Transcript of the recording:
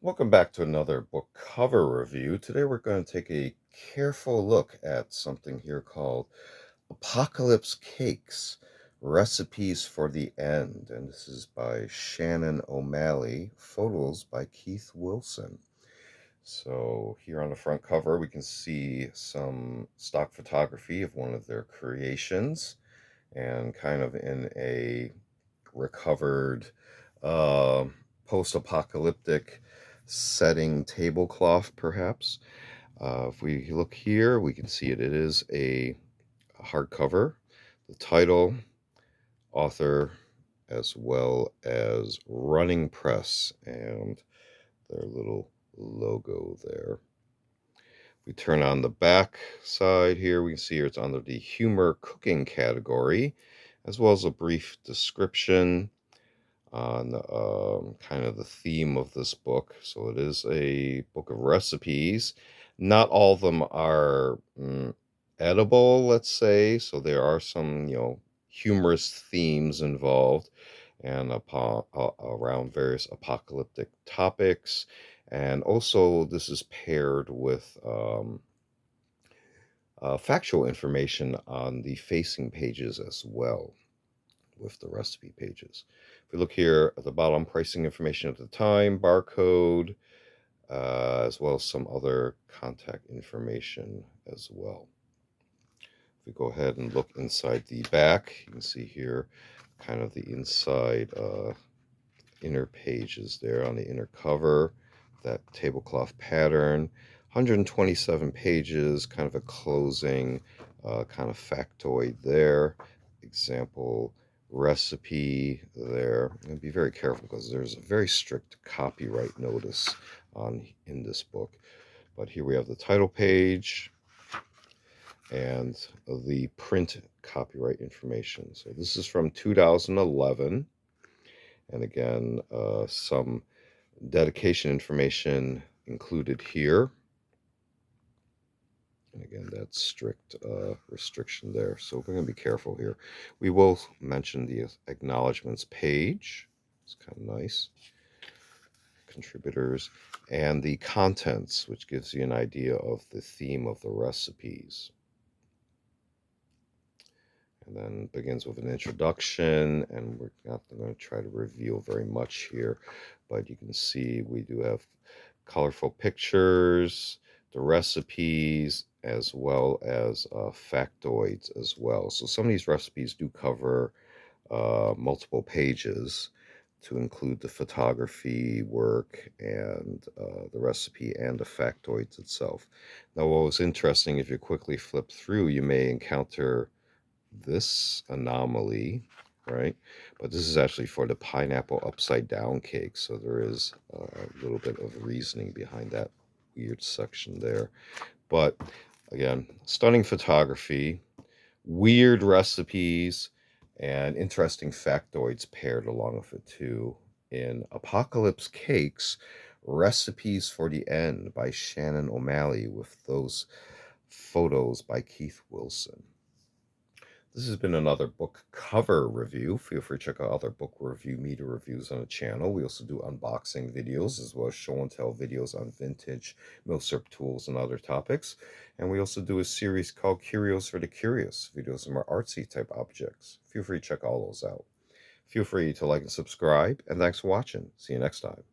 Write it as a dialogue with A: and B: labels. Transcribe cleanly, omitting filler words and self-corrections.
A: Welcome back to another book cover review. Today we're going to take a careful look at something here called Apocalypse Cakes, Recipes for the End. And this is by Shannon O'Malley, photos by Keith Wilson. So here on the front cover, we can see some stock photography of one of their creations and kind of in a recovered uh, post-apocalyptic setting tablecloth, perhaps. If we look here, we can see it. It is a hardcover. The title, author, as well as Running Press, and their little logo there. We turn on the back side here. We can see here it's under the humor cooking category, as well as a brief description on kind of the theme of this book. So it is a book of recipes. Not all of them are edible, let's say. So there are some, humorous themes involved and around various apocalyptic topics. And also, this is paired with factual information on the facing pages as well, with the recipe pages. If we look here at the bottom, pricing information at the time, barcode, as well as some other contact information as well. If we go ahead and look inside the back, you can see here kind of the inside inner pages there on the inner cover, that tablecloth pattern. 127 pages, kind of a closing kind of factoid there. Example recipe there. And be very careful because there's a very strict copyright notice in this book. But here we have the title page and the print copyright information. So this is from 2011. And again, some dedication information included here. And again, that's strict restriction there. So we're going to be careful here. We will mention the acknowledgments page. It's kind of nice. Contributors and the contents, which gives you an idea of the theme of the recipes. And then begins with an introduction, and we're not going to try to reveal very much here, but you can see we do have colorful pictures, the recipes, as well as factoids as well. So some of these recipes do cover multiple pages to include the photography work and the recipe and the factoids itself. Now, what was interesting, if you quickly flip through, you may encounter this anomaly, right? But this is actually for the pineapple upside down cake. So there is a little bit of reasoning behind that weird section there. But again, stunning photography, weird recipes, and interesting factoids paired along with it too in Apocalypse Cakes, Recipes for the End by Shannon O'Malley, with those photos by Keith Wilson. This has been another book cover review. Feel free to check out other book review media reviews on the channel. We also do unboxing videos as well as show and tell videos on vintage milsurp tools and other topics. And we also do a series called Curios for the Curious, videos of more artsy type objects. Feel free to check all those out. Feel free to like and subscribe, and thanks for watching. See you next time.